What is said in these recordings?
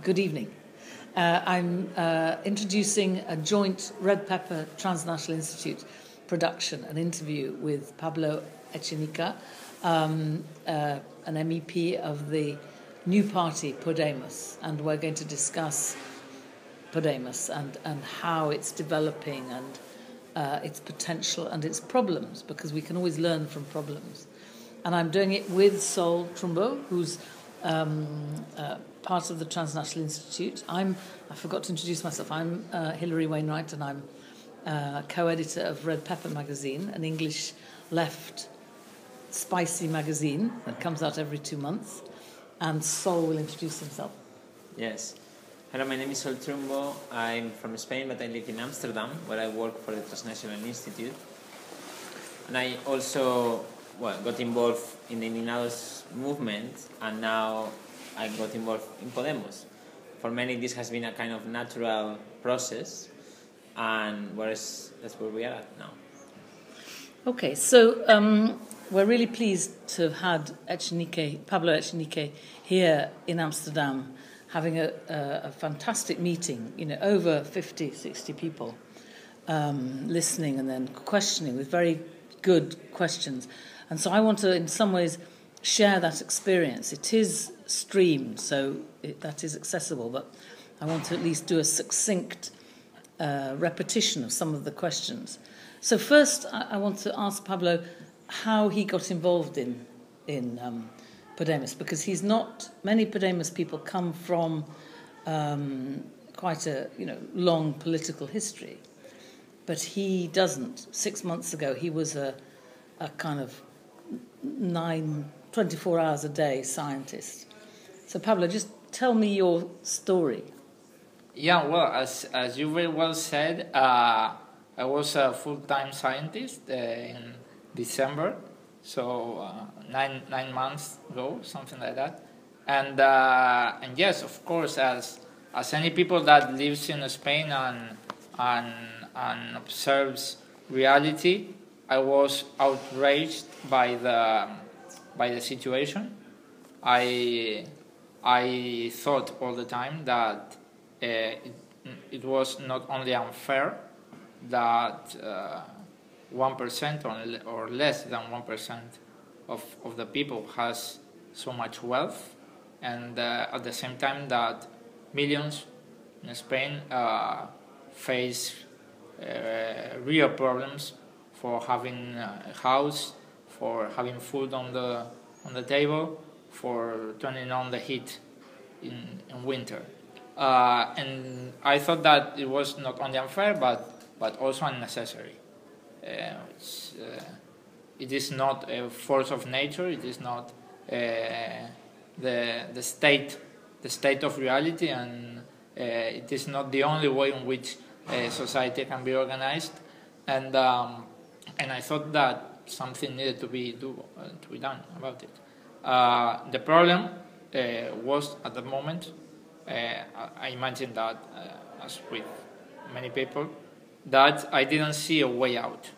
Good evening. I'm introducing a joint Red Pepper Transnational Institute production, an interview with Pablo Echenique, an MEP of the new party Podemos, and we're going to discuss Podemos and how it's developing and its potential and its problems, because we can always learn from problems. And I'm doing it with Sol Trumbo, who's part of the Transnational Institute. I forgot to introduce myself. I'm Hillary Wainwright, and I'm co-editor of Red Pepper magazine, an English left spicy magazine that comes out every 2 months. And Sol will introduce himself. Yes. Hello, my name is Sol Trumbo. I'm from Spain, but I live in Amsterdam, where I work for the Transnational Institute. And I also got involved in the Indignados movement, and now I got involved in Podemos. For many, this has been a kind of natural process, and that's where we are at now. Okay, so we're really pleased to have had Pablo Echenique here in Amsterdam, having a fantastic meeting, over 50, 60 people listening and then questioning with very good questions. And so I want to, in some ways, share that experience. It is streamed, so that is accessible, but I want to at least do a succinct repetition of some of the questions. So first, I want to ask Pablo how he got involved in Podemos, because many Podemos people come from quite a long political history, but he doesn't. 6 months ago, he was a kind of 24 hours a day scientist. So Pablo, just tell me your story. Yeah, well, as you very well said, I was a full-time scientist in December, so 9 months ago, something like that. And yes, of course, as any people that lives in Spain and observes reality, I was outraged by the situation. I thought all the time that it was not only unfair that 1% or less than 1% of the people has so much wealth, and at the same time that millions in Spain face real problems for having a house, for having food on the table, for turning on the heat in winter. And I thought that it was not only unfair, but also unnecessary. It is not a force of nature. It is not the state of reality, and it is not the only way in which society can be organized. And I thought that something needed to be done about it. The problem was, at the moment, I imagine that, as with many people, that I didn't see a way out.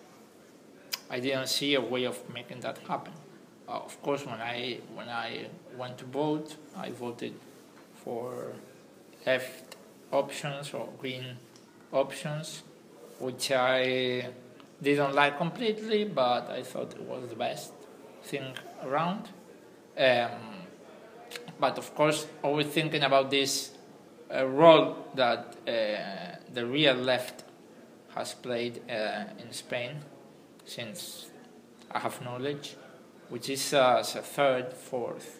I didn't see a way of making that happen. Of course, when I went to vote, I voted for left options or green options, which I didn't like completely, but I thought it was the best thing around. But of course, always thinking about this role that the real left has played in Spain since I have knowledge, which is a third, fourth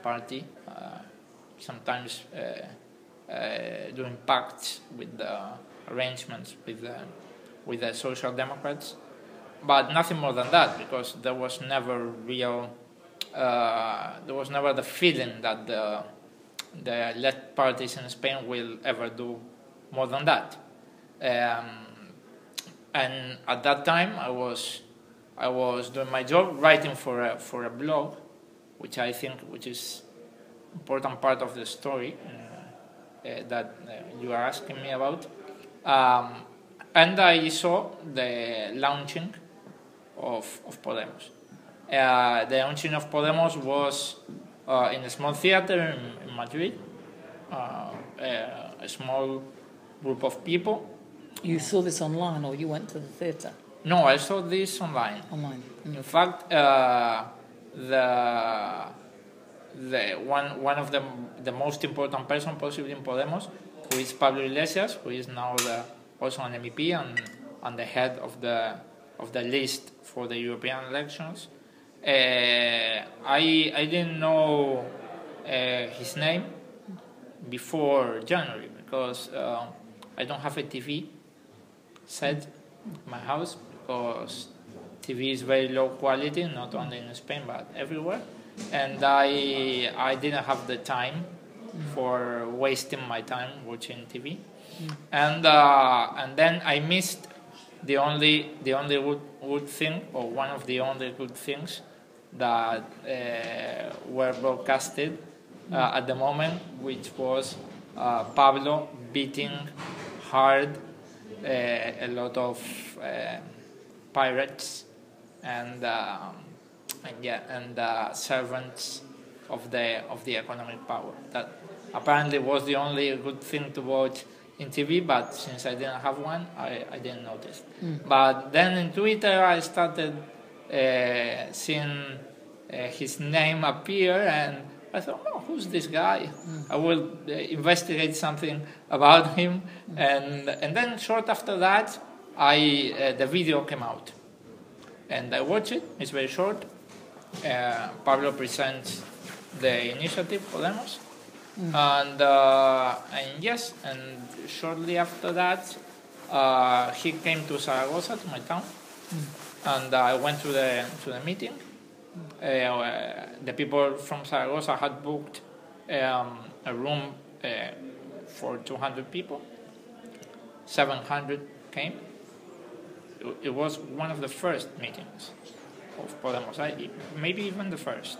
party, sometimes doing pacts with the arrangements with the Social Democrats, but nothing more than that, because there was never the feeling that the left parties in Spain will ever do more than that. And at that time, I was doing my job, writing for a blog, which is important part of the story that you are asking me about. And I saw the launching of Podemos. The launching of Podemos was in a small theater in Madrid, a small group of people. You saw this online, or you went to the theatre? No, I saw this online. Online. In fact, one of the most important person possibly in Podemos, who is Pablo Iglesias, who is now also an MEP and the head of the list for the European elections. I didn't know his name before January because I don't have a TV set in my house because TV is very low quality, not only in Spain but everywhere, and I didn't have the time for wasting my time watching TV, and then I missed the only good thing, or one of the only good things that were broadcasted at the moment, which was Pablo beating hard a lot of pirates and servants of the economic power. That apparently was the only good thing to watch in TV, but since I didn't have one, I didn't notice. But then in Twitter, I started seeing his name appear, and I thought, oh, who's this guy? I will investigate something about him. And then short after that, the video came out. And I watched it. It's very short. Pablo presents the initiative, Podemos. And yes, and shortly after that, he came to Zaragoza, to my town. And I went to the meeting. The people from Zaragoza had booked a room for 200 people. 700 came. It was one of the first meetings of Podemos, maybe even the first.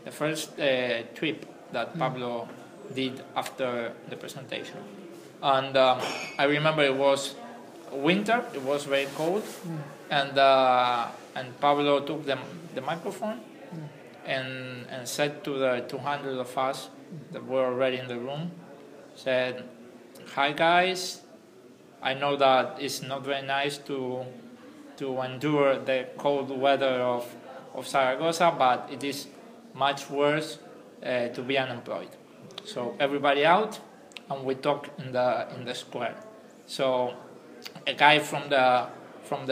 The first trip that Pablo did after the presentation. And I remember it was winter, it was very cold, and Pablo took the microphone and said to the 200 of us that were already in the room, said, "Hi guys, I know that it's not very nice to endure the cold weather of Zaragoza, but it is much worse to be unemployed. So everybody out, and we talk in the square." So a guy from the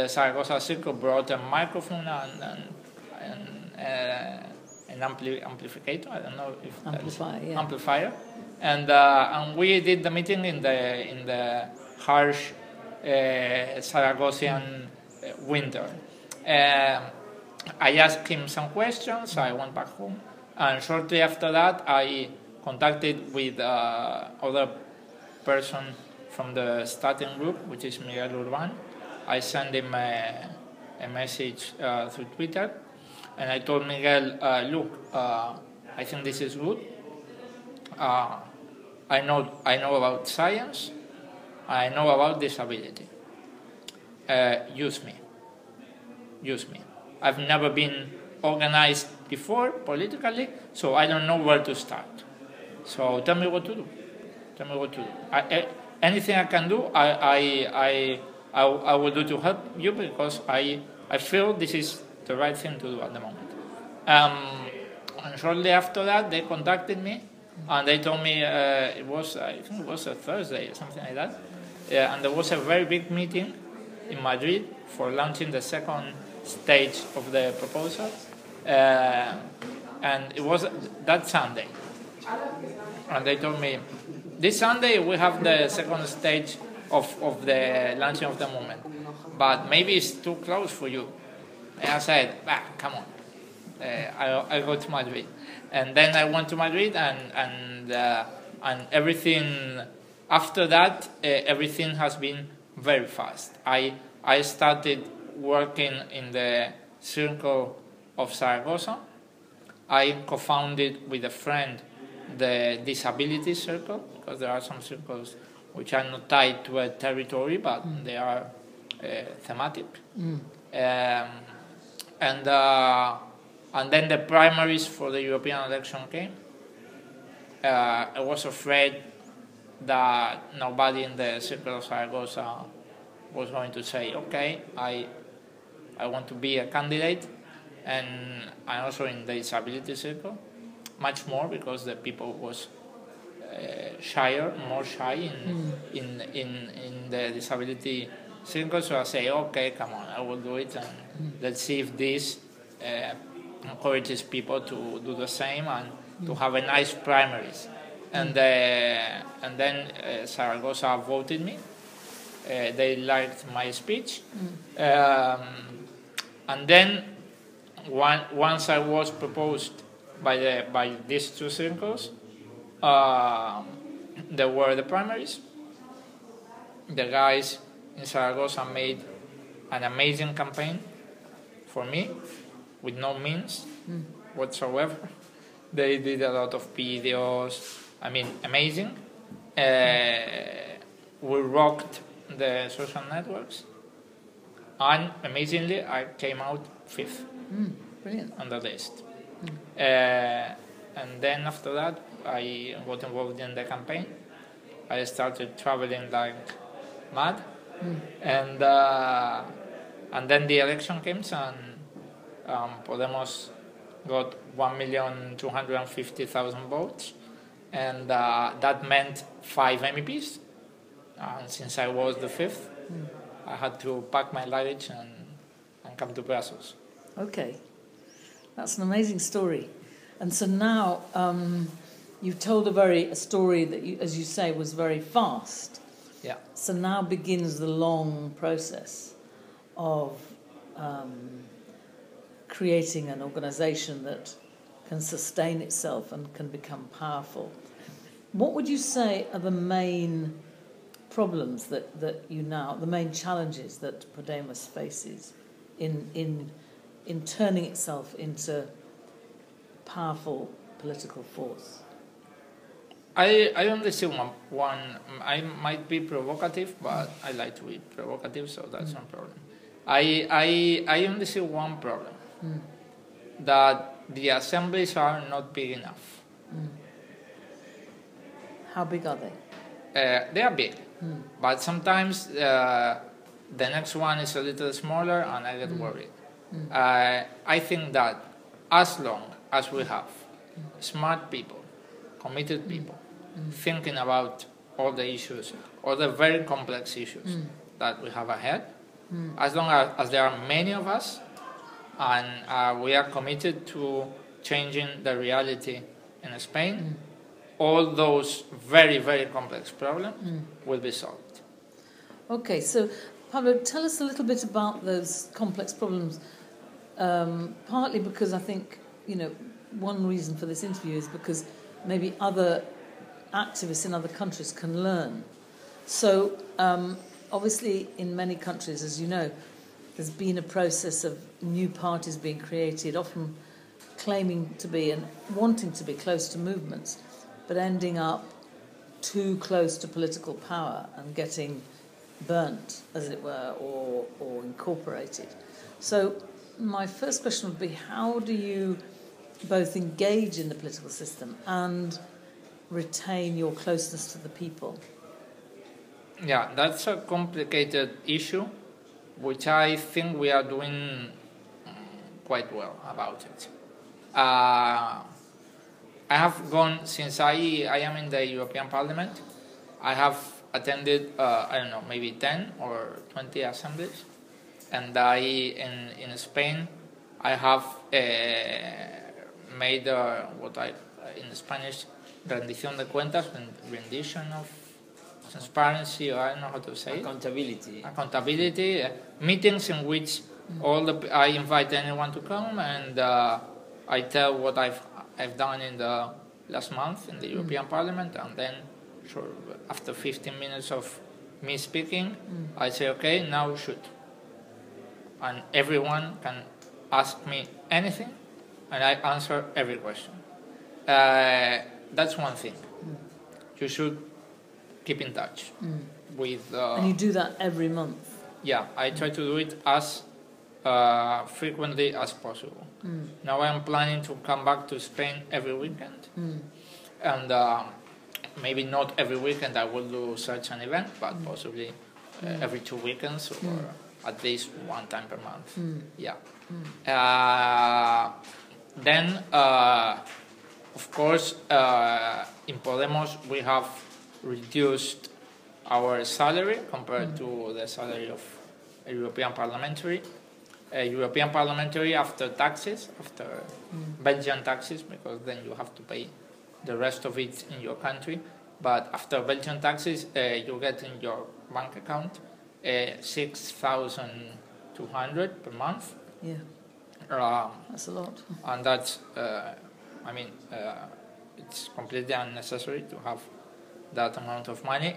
Zaragoza circle brought a microphone and an amplificator. I don't know if amplifier, and we did the meeting in the harsh Zaragozan winter. I asked him some questions. I went back home, and shortly after that, I contacted with other person from the starting group, which is Miguel Urban. I sent him a message through Twitter, and I told Miguel, look, I think this is good. I know about science. I know about disability. Use me. I've never been organized before politically, so I don't know where to start. So tell me what to do. Anything I can do, I will do to help you, because I feel this is the right thing to do at the moment. And shortly after that, they contacted me, and they told me I think it was a Thursday or something like that. And there was a very big meeting in Madrid for launching the second stage of the proposal, and it was that Sunday. And they told me, this Sunday we have the second stage of the launching of the movement, but maybe it's too close for you. And I said, come on, I'll go to Madrid. And then I went to Madrid, and everything after that, everything has been very fast. I started working in the circle of Zaragoza. I co-founded with a friend the disability circle, because there are some circles which are not tied to a territory, but they are thematic. And then the primaries for the European election came, I was afraid that nobody in the circle of Zaragoza was going to say, okay, I want to be a candidate, and also in the disability circle, much more because the people was more shy in the disability circle. So I say, okay, come on, I will do it, and let's see if this encourages people to do the same and to have a nice primaries. And then Zaragoza voted me. They liked my speech, and then once I was proposed by these two circles, there were the primaries. The guys in Zaragoza made an amazing campaign for me, with no means whatsoever. They did a lot of videos. I mean, amazing. We rocked the social networks, and amazingly, I came out 5th on the list. And then after that, I got involved in the campaign. I started traveling like mad, and then the election came, and Podemos got 1,250,000 votes, and that meant 5 MEPs. And since I was the 5th, I had to pack my luggage and come to Brussels. Okay, that's an amazing story. And so now you've told a story that, as you say, was very fast. Yeah. So now begins the long process of creating an organisation that can sustain itself and can become powerful. What would you say are the main problems the main challenges that Podemos faces in turning itself into a powerful political force? I only see one. I might be provocative, but I like to be provocative, so that's no problem. I only see one problem, that the assemblies are not big enough. How big are they? They are big, but sometimes the next one is a little smaller, and I get worried. I think that as long as we have smart people, committed people, thinking about all the issues, all the very complex issues that we have ahead, as long as there are many of us, and we are committed to changing the reality in Spain, all those very, very complex problems will be solved. Okay, so Pablo, tell us a little bit about those complex problems, partly because I think, one reason for this interview is because maybe other activists in other countries can learn. So, obviously, in many countries, as you know, there's been a process of new parties being created, often claiming to be and wanting to be close to movements, but ending up too close to political power and getting burnt, as it were, or incorporated. So my first question would be, how do you both engage in the political system and retain your closeness to the people? Yeah, that's a complicated issue, which I think we are doing quite well about it. I have gone, since I am in the European Parliament, I have attended, maybe 10 or 20 assemblies. And in Spain, I have made in Spanish, rendición de cuentas, rendition of transparency, or I don't know how to say Accountability. Accountability, meetings in which I invite anyone to come, and I tell what I've done in the last month in the European Parliament, and then after 15 minutes of me speaking, I say, okay, now shoot. And everyone can ask me anything, and I answer every question. That's one thing. You should keep in touch with... and you do that every month? Yeah, I try to do it as frequently as possible. Now I'm planning to come back to Spain every weekend, and maybe not every weekend I will do such an event, but possibly every 2 weekends or at least one time per month. Yeah. Then, of course, in Podemos we have reduced our salary compared to the salary of a European parliamentary. European parliamentary after taxes, after Belgian taxes, because then you have to pay the rest of it in your country. But after Belgian taxes, you get in your bank account 6,200 per month. Yeah. That's a lot. And that's, it's completely unnecessary to have that amount of money.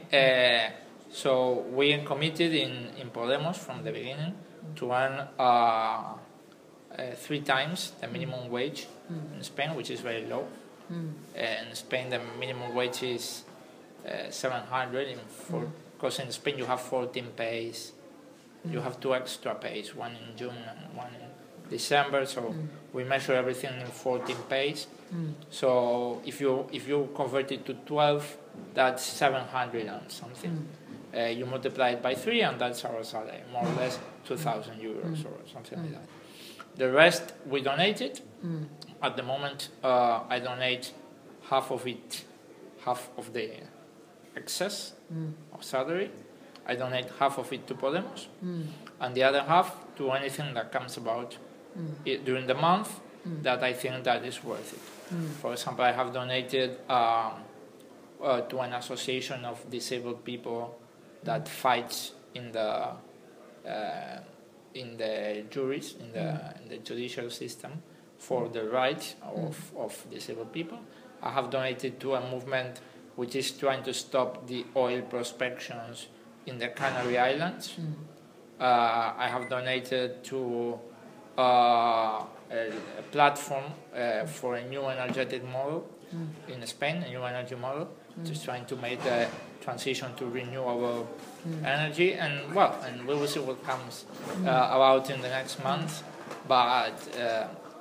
So we committed in Podemos from the beginning to earn 3 times the minimum wage in Spain, which is very low. In Spain, the minimum wage is 700. Because in Spain you have 14 pays. You have 2 extra pays, one in June and one in December. So we measure everything in 14 pays. So if you convert it to 12, that's 700 and something. You multiply it by 3, and that's our salary, more or less 2,000 euros or something like that. The rest we donated. At the moment, I donate half of the excess of salary. I donate half of it to Podemos, and the other half to anything that comes about during the month that I think that is worth it. For example, I have donated to an association of disabled people that fights in the juries, in the judicial system for the rights of disabled people. I have donated to a movement which is trying to stop the oil prospections in the Canary Islands. I have donated to a platform for a new energetic model in Spain, a new energy model, just trying to make the transition to renewable energy, and we will see what comes about in the next month. But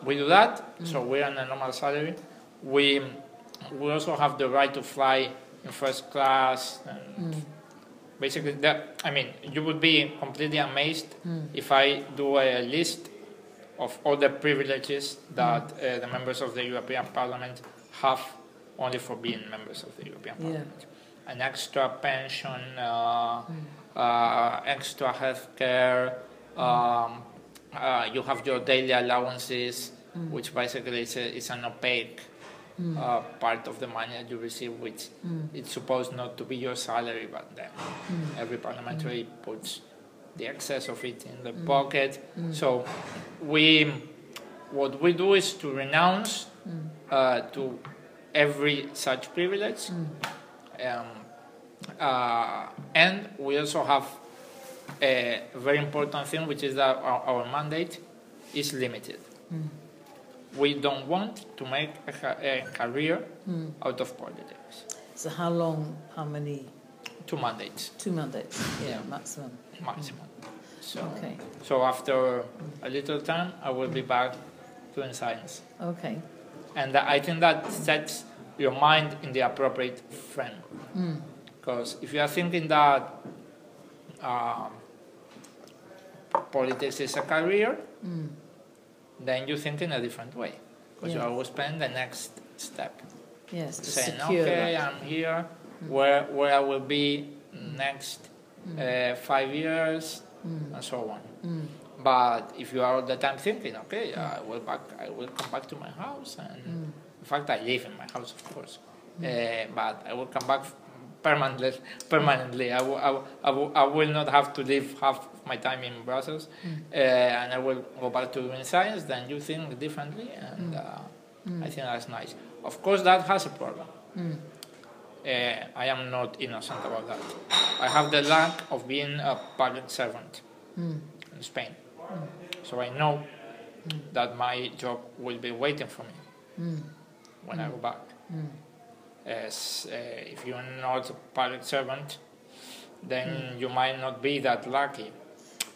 we do that, so we're on a normal salary. We also have the right to fly in first class. And basically, you would be completely amazed if I do a list of all the privileges that the members of the European Parliament have only for being members of the European Parliament. An extra pension, extra health care, you have your daily allowances, which basically is an opaque part of the money that you receive, which it's supposed not to be your salary, but then every parliamentary puts the excess of it in the pocket. So what we do is to renounce to every such privilege, and we also have a very important thing, which is that our mandate is limited. We don't want to make a career out of politics. So how long, how many? 2 mandates. 2 mandates, maximum. So after a little time, I will be back doing science. Okay. And I think that sets your mind in the appropriate frame. Because if you are thinking that politics is a career, then you think in a different way. Because you always plan the next step. Yes, to saying, secure okay, that. I'm here, where I will be next 5 years, and so on. But if you are all the time thinking, okay, I will come back to my house, and in fact I live in my house, of course, but I will come back permanently. I will not have to live half of my time in Brussels, and I will go back to doing science. Then you think differently, and I think that's nice. Of course, that has a problem. I am not innocent about that. I have the luck of being a public servant in Spain. So I know that my job will be waiting for me when I go back. If you're not a public servant, then you might not be that lucky.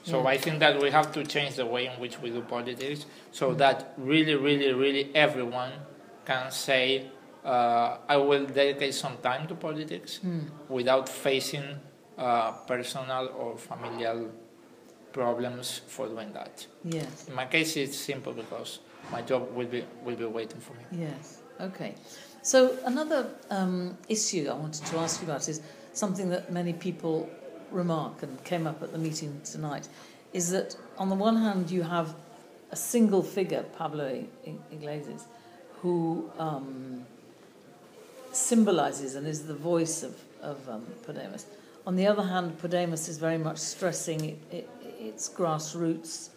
So I think that we have to change the way in which we do politics so that really, really, really everyone can say I will dedicate some time to politics without facing personal or familial problems for doing that. Yes. In my case, it's simple because my job will be waiting for me. Yes. Okay. So another issue I wanted to ask you about is something that many people remark and came up at the meeting tonight, is that on the one hand you have a single figure, Pablo Iglesias, who symbolises and is the voice of Podemos. On the other hand, Podemos is very much stressing its grassroots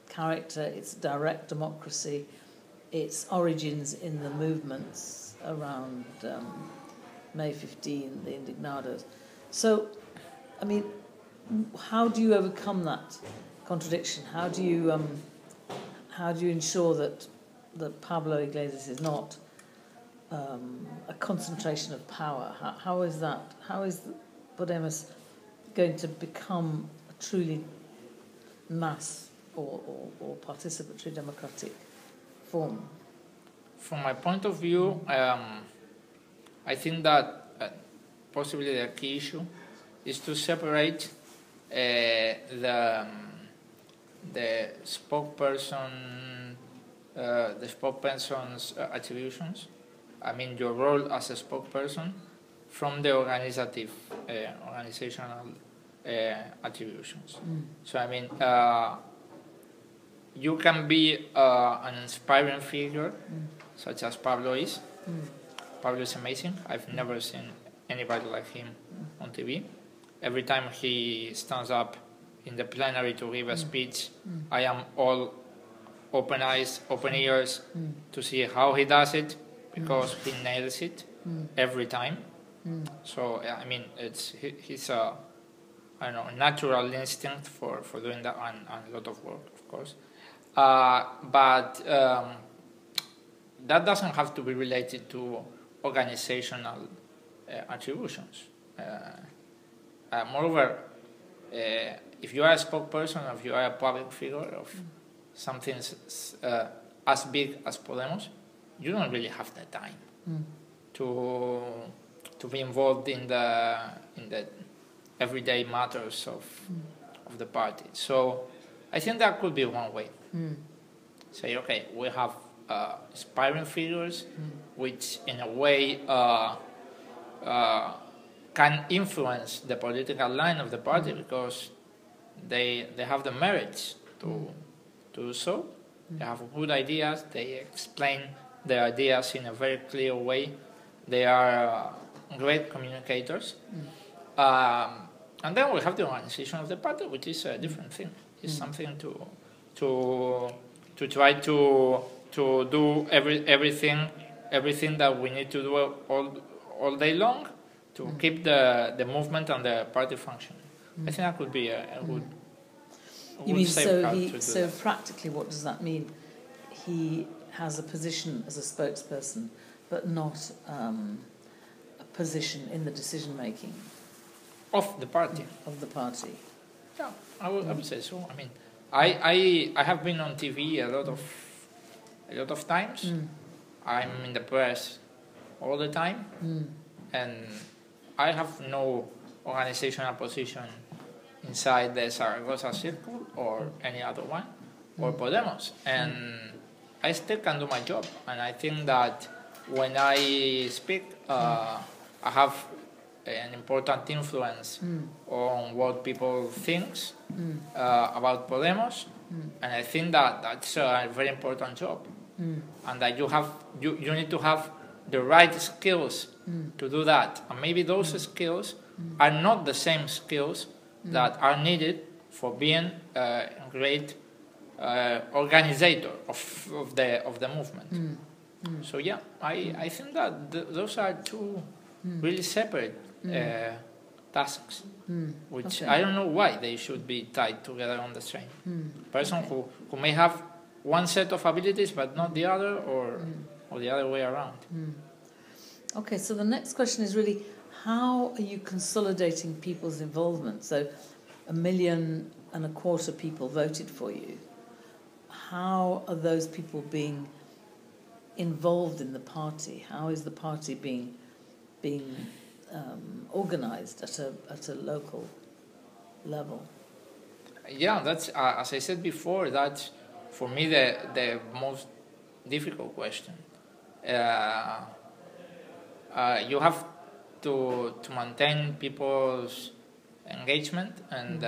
character, its direct democracy, its origins in the movements around May 15, the Indignados. So, I mean, how do you overcome that contradiction? How do you ensure that Pablo Iglesias is not a concentration of power? How is that? How is Podemos going to become a truly mass or participatory democratic form? From my point of view, I think that possibly the key issue is to separate the spokesperson's attributions. I mean, your role as a spokesperson from the organizational attributions. So, I mean, you can be an inspiring figure, such as Pablo is. Pablo is amazing. I've never seen anybody like him on TV. Every time he stands up in the plenary to give a speech, I am all open eyes, open ears to see how he does it, because he nails it every time. So, I mean, he's a natural instinct for doing that, and a lot of work, of course. But that doesn't have to be related to organizational attributions. Moreover, if you are a spokesperson, or if you are a public figure of something as big as Podemos, you don't really have the time to be involved in the everyday matters of the party. So I think that could be one way. Say, okay, we have inspiring figures which in a way can influence the political line of the party because they have the merits to do so. They have good ideas, they explain their ideas in a very clear way. They are great communicators. And then we have the organization of the party, which is a different thing. It's something to try to do everything that we need to do all day long to keep the movement and the party functioning. I think that could be a good. You mean so practically? What does that mean? He has a position as a spokesperson, but not a position in the decision making of the party. Of the party. Yeah, I would say so. I mean, I have been on TV a lot of times. I'm in the press all the time, and I have no organizational position inside the Zaragoza Circle or any other one, or Podemos, and I still can do my job. And I think that when I speak, I have an important influence on what people think about Podemos, and I think that that's a very important job, and that you need to have the right skills to do that, and maybe those skills are not the same skills that are needed for being a great organizer of the movement. So yeah, I think that those are two really separate tasks, which I don't know why they should be tied together on the same person who may have one set of abilities but not the other, or the other way around. Okay, so the next question is really, how are you consolidating people's involvement? So 1.25 million people voted for you. How are those people being involved in the party? How is the party being organised at a local level? Yeah, that's as I said before. That's for me the most difficult question. You have to maintain people's engagement and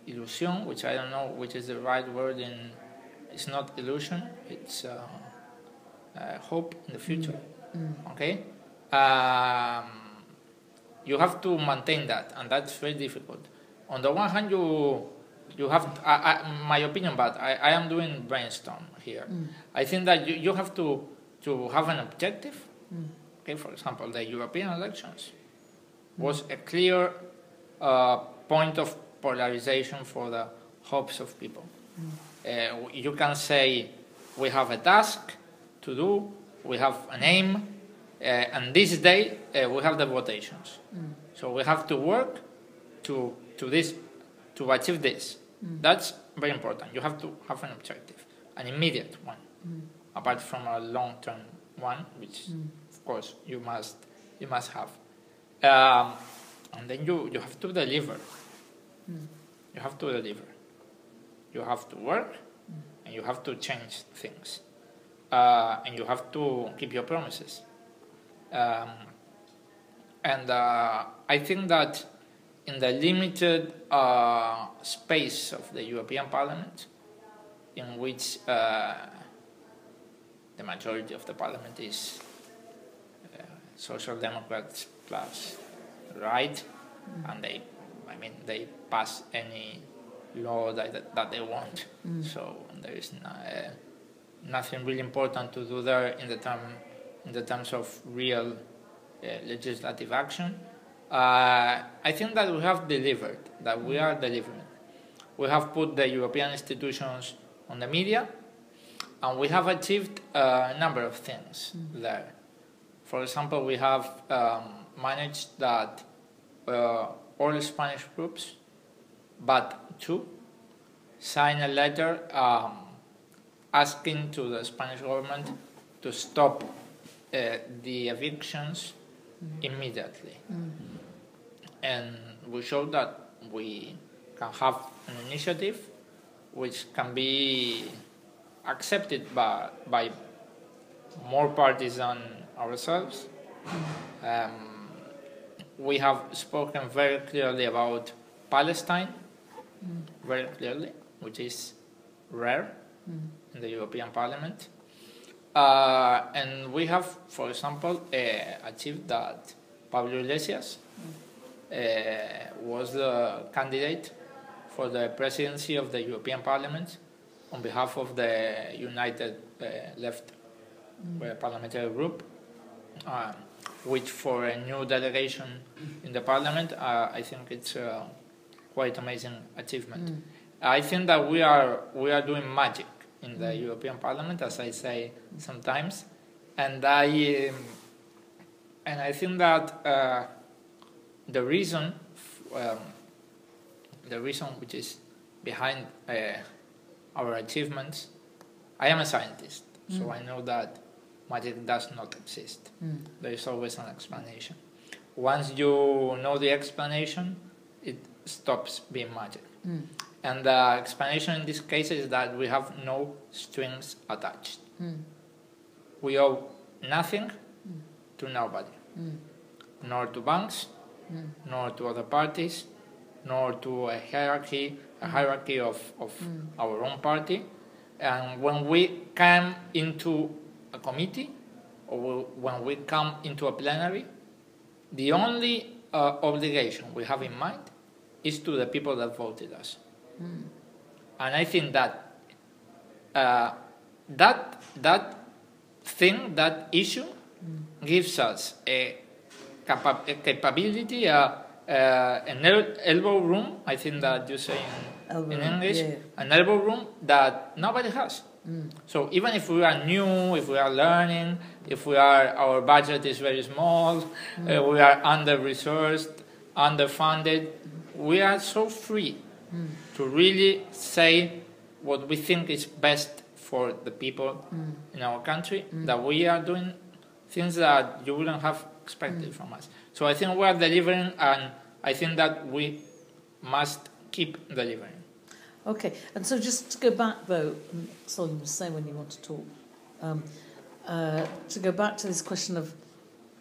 illusion, which I don't know which is the right word. It's not illusion. It's hope in the future. Okay. You have to maintain that, and that's very difficult. On the one hand, you have my opinion, but I am doing brainstorm here. I think that you have to have an objective. Okay, for example, the European elections was a clear point of polarization for the hopes of people. You can say we have a task to do, we have an aim, and this day we have the votations. So we have to work to achieve this. That's very important. You have to have an objective, an immediate one, apart from a long-term one, which of course you must have. And then you have to deliver. You have to deliver. You have to work, and you have to change things, and you have to keep your promises. And I think that in the limited space of the European Parliament, in which the majority of the Parliament is Social Democrats plus right, and they pass any law that they want. So there is nothing really important to do there in the terms of real legislative action. I think that we have delivered, that we are delivering. We have put the European institutions on the media, and we have achieved a number of things there. For example, we have managed that all Spanish groups, but 2, sign a letter asking to the Spanish government to stop the evictions immediately. And we showed that we can have an initiative which can be accepted by more parties than ourselves. We have spoken very clearly about Palestine, very clearly, which is rare in the European Parliament. And we have, for example, achieved that Pablo Iglesias was the candidate for the presidency of the European Parliament on behalf of the United Left Parliamentary Group, which for a new delegation in the Parliament, I think it's a quite amazing achievement. I think that we are doing magic in the European Parliament, as I say sometimes, and I think that the reason which is behind our achievements, I am a scientist, so I know that magic does not exist. There is always an explanation. Once you know the explanation, it stops being magic. And the explanation in this case is that we have no strings attached. We owe nothing to nobody, nor to banks, nor to other parties, nor to a hierarchy of our own party. And when we come into a committee, or when we come into a plenary, the only obligation we have in mind is to the people that voted us. And I think that that issue gives us a capability, an elbow room, I think that you say in English, an elbow room that nobody has. So even if we are new, if we are learning, if our budget is very small, we are under-resourced, underfunded, we are so free to really say what we think is best for the people in our country, that we are doing things that you wouldn't have expected from us. So I think we are delivering, and I think that we must keep delivering. Okay, and so just to go back, though, Sol, you were saying when you want to talk, to go back to this question of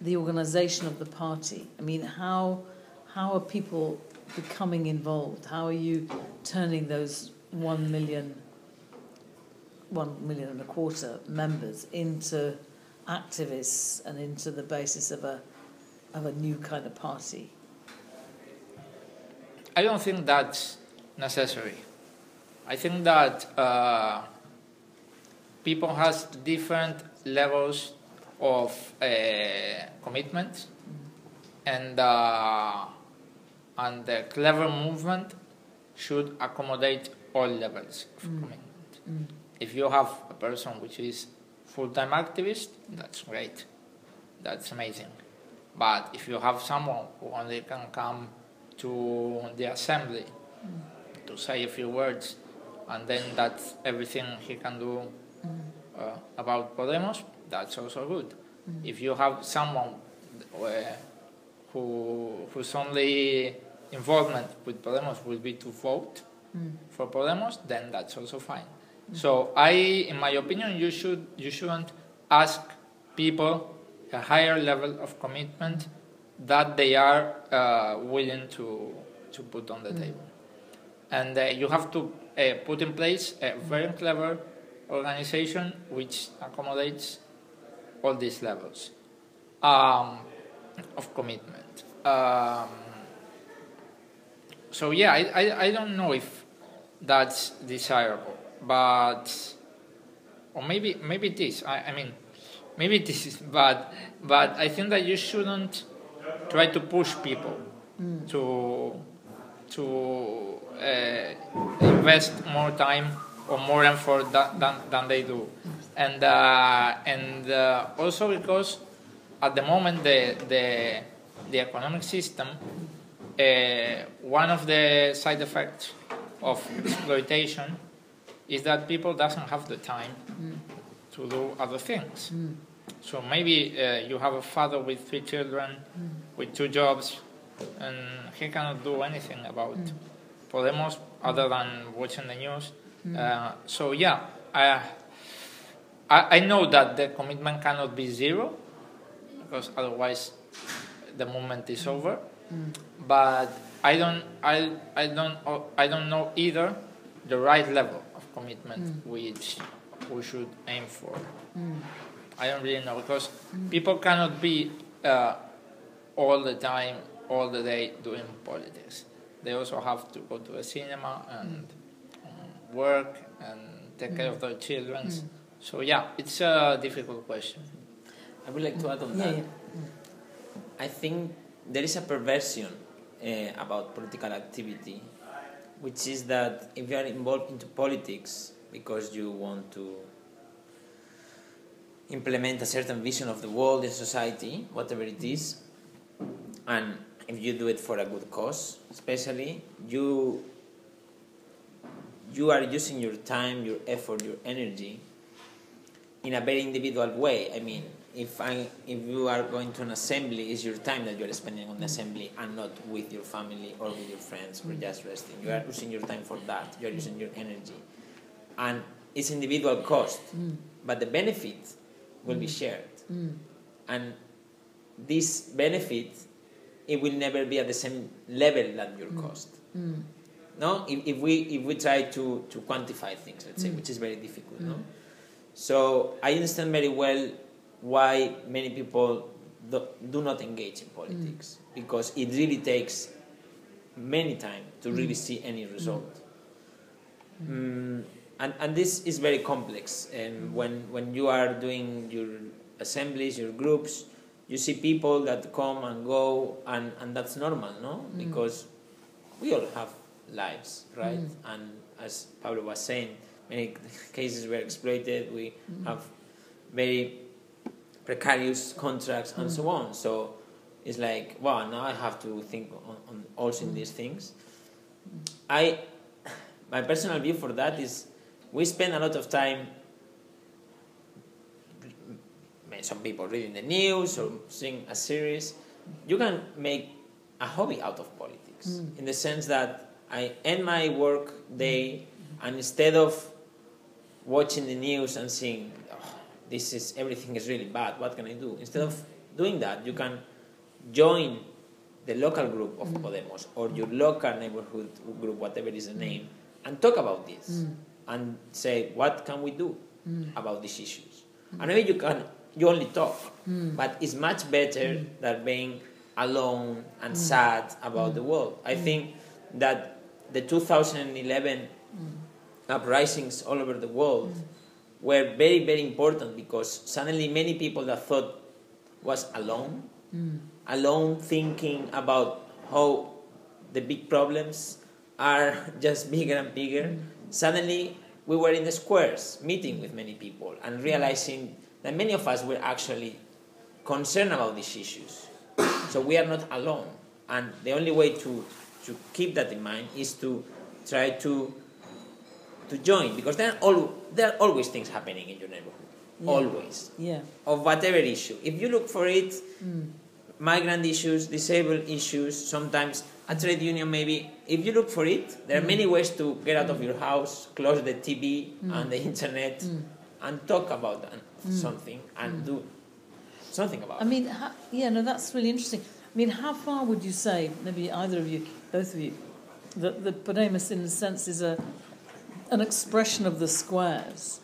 the organisation of the party. I mean, how are people becoming involved? How are you turning those 1.25 million members into activists and into the basis of a new kind of party? I don't think that's necessary. I think that people has different levels of commitment, and the clever movement should accommodate all levels of commitment. If you have a person which is full-time activist, that's great, that's amazing. But if you have someone who only can come to the assembly to say a few words, and then that's everything he can do about Podemos, that's also good. If you have someone whose only involvement with Podemos will be to vote for Podemos, then that's also fine. So in my opinion, you shouldn't ask people a higher level of commitment that they are willing to put on the table. And you have to put in place a very clever organization which accommodates all these levels of commitment. So yeah, I don't know if that's desirable, but or maybe it is. I mean, maybe it is, but I think that you shouldn't try to push people to invest more time or more effort than they do, and also because at the moment the economic system, one of the side effects of exploitation is that people doesn't have the time to do other things. So maybe you have a father with 3 children, with 2 jobs, and he cannot do anything about Podemos other than watching the news. So yeah, I know that the commitment cannot be zero, because otherwise the movement is over. But I don't know either the right level of commitment which we should aim for. I don't really know, because people cannot be all the time, all the day doing politics. They also have to go to the cinema and work and take care of their children. So yeah, it's a difficult question. I would like to add on that. I think there is a perversion about political activity, which is that if you are involved into politics because you want to implement a certain vision of the world and society, whatever it is, and if you do it for a good cause, especially, you are using your time, your effort, your energy in a very individual way. I mean, if you are going to an assembly, it's your time that you are spending on the assembly and not with your family or with your friends or just resting. You are using your time for that. You are using your energy. And it's individual cost, but the benefit will be shared. And this benefit, it will never be at the same level that your cost. No? If we try to quantify things, let's say, which is very difficult. No? So I understand very well why many people do not engage in politics, because it really takes many time to really see any result. And this is very complex. And when you are doing your assemblies, your groups, you see people that come and go, and that's normal, no? Because we all have lives, right? And as Pablo was saying, many cases were exploited. We have very precarious contracts and so on. So it's like, wow, now I have to think on also in these things. My personal view for that is we spend a lot of time some people reading the news or seeing a series. You can make a hobby out of politics in the sense that I end my work day and instead of watching the news and saying, everything is really bad, what can I do? Instead of doing that, you can join the local group of Podemos or your local neighborhood group, whatever is the name, and talk about this and say, what can we do about these issues? And maybe you only talk, but it's much better than being alone and sad about the world. I think that the 2011 uprisings all over the world were very, very important because suddenly many people that thought was alone thinking about how the big problems are just bigger and bigger. Suddenly we were in the squares meeting with many people and realizing that many of us were actually concerned about these issues. So we are not alone. And the only way to keep that in mind is to try to join, because there are always things happening in your neighborhood. Always. Yeah. Of whatever issue. If you look for it, migrant issues, disabled issues, sometimes a trade union maybe. If you look for it, there are many ways to get out of your house, close the TV and the internet, and talk about something and do something about it. I mean, that's really interesting. I mean, how far would you say, maybe either of you, both of you, that the Podemos, in a sense, is an expression of the squares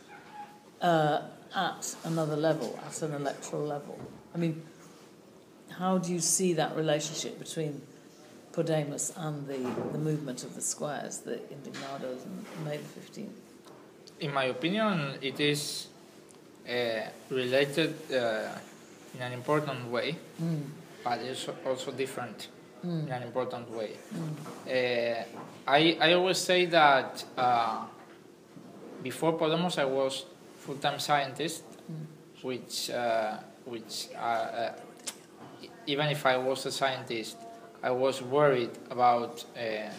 at another level, at an electoral level? I mean, how do you see that relationship between Podemos and the movement of the squares, the Indignados and May the 15th? In my opinion, it is related in an important way, but it's also different in an important way. I always say that before Podemos I was full-time scientist, which even if I was a scientist, I was worried about the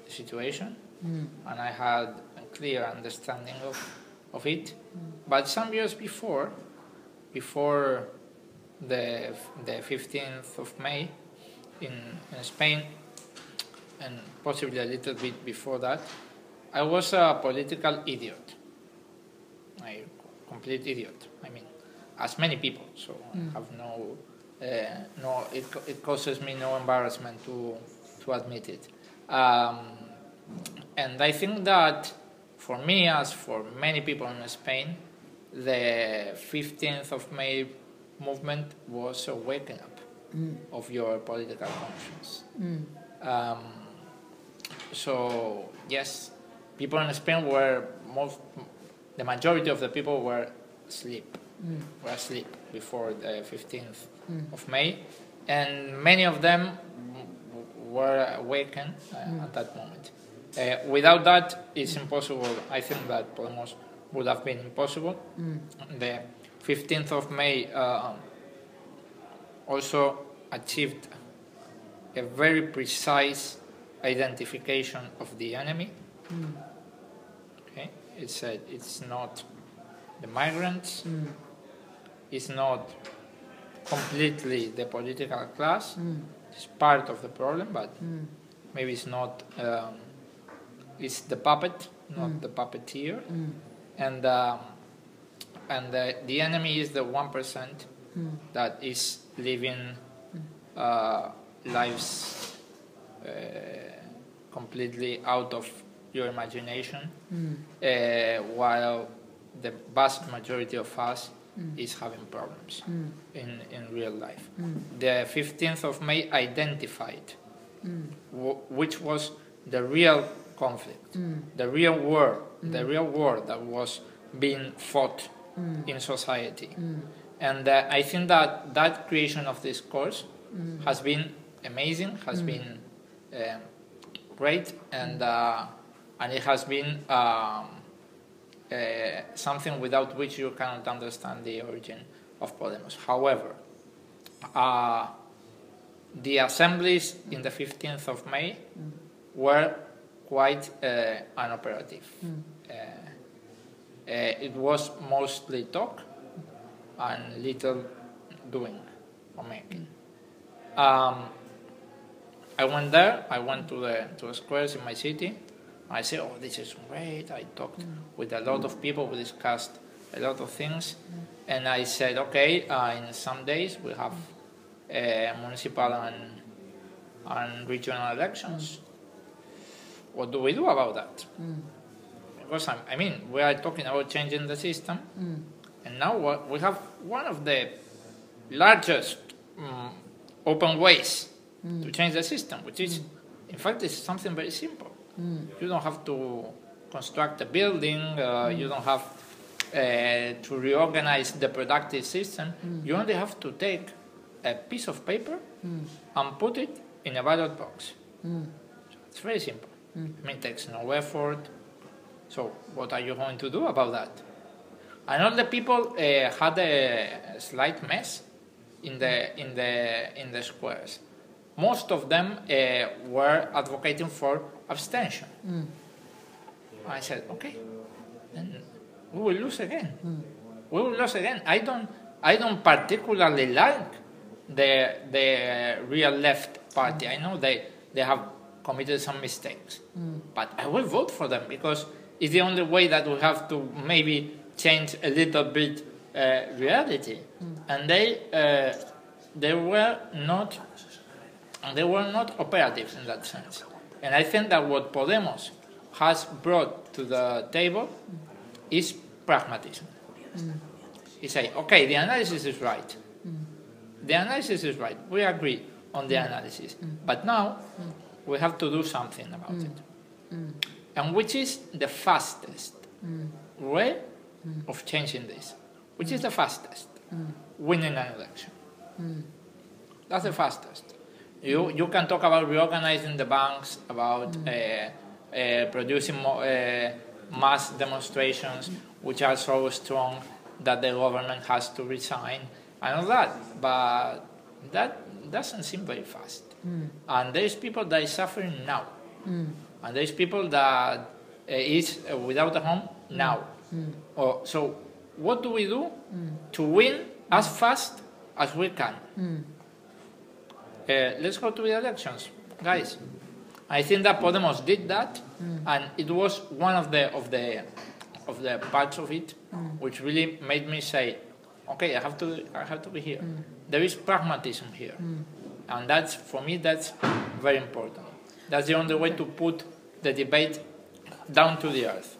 situation, and I had a clear understanding of it. But some years before the 15th of May in Spain, and possibly a little bit before that, I was a political idiot, a complete idiot. I mean, as many people, so I have it causes me no embarrassment to admit it. And I think that for me, as for many people in Spain, the 15th of May movement was a waking up of your political conscience. So yes, people in Spain the majority of the people were asleep before the 15th of May, and many of them were awakened at that moment. Without that, it's impossible. I think that Podemos would have been impossible. The 15th of May also achieved a very precise identification of the enemy. Okay, it's not the migrants. It's not completely the political class. It's part of the problem, but maybe it's not. It's the puppet, not the puppeteer, and the enemy is the 1% that is living lives completely out of your imagination, while the vast majority of us is having problems in real life. The 15th of May identified which was the real conflict, the real war that was being fought in society. And I think that creation of this course has been amazing, has been great, and it has been something without which you cannot understand the origin of Podemos. However, the assemblies in the 15th of May were quite unoperative. It was mostly talk, and little doing or making. I went there. I went to the squares in my city. I said, "Oh, this is great." I talked with a lot of people. We discussed a lot of things, and I said, "Okay, in some days we have municipal and regional elections. What do we do about that?" Because I mean, we are talking about changing the system, and now we have one of the largest open ways to change the system, which is, in fact, it's something very simple. You don't have to construct a building. You don't have to reorganize the productive system. You only have to take a piece of paper and put it in a ballot box. It's very simple. I mean, it takes no effort. So what are you going to do about that? And all the people had a slight mess in the squares. Most of them were advocating for abstention. I said, okay, then we will lose again. We will lose again. I don't particularly like the real left party. I know they have committed some mistakes, but I will vote for them because it's the only way that we have to maybe change a little bit reality. And they were not operative in that sense. And I think that what Podemos has brought to the table is pragmatism. He say, okay, the analysis is right. The analysis is right. We agree on the analysis. But now we have to do something about it. And which is the fastest way of changing this? Which is the fastest? Winning an election. That's the fastest. You can talk about reorganizing the banks, about producing mass demonstrations which are so strong that the government has to resign and all that. But that doesn't seem very fast. And there's people that are suffering now. And there's people that is without a home now. So what do we do to win as fast as we can? Let's go to the elections, guys. I think that Podemos did that, and it was one of the parts of it which really made me say, okay, I have to be here. There is pragmatism here, and that's, for me, that's very important. That's the only way to put the debate down to the earth.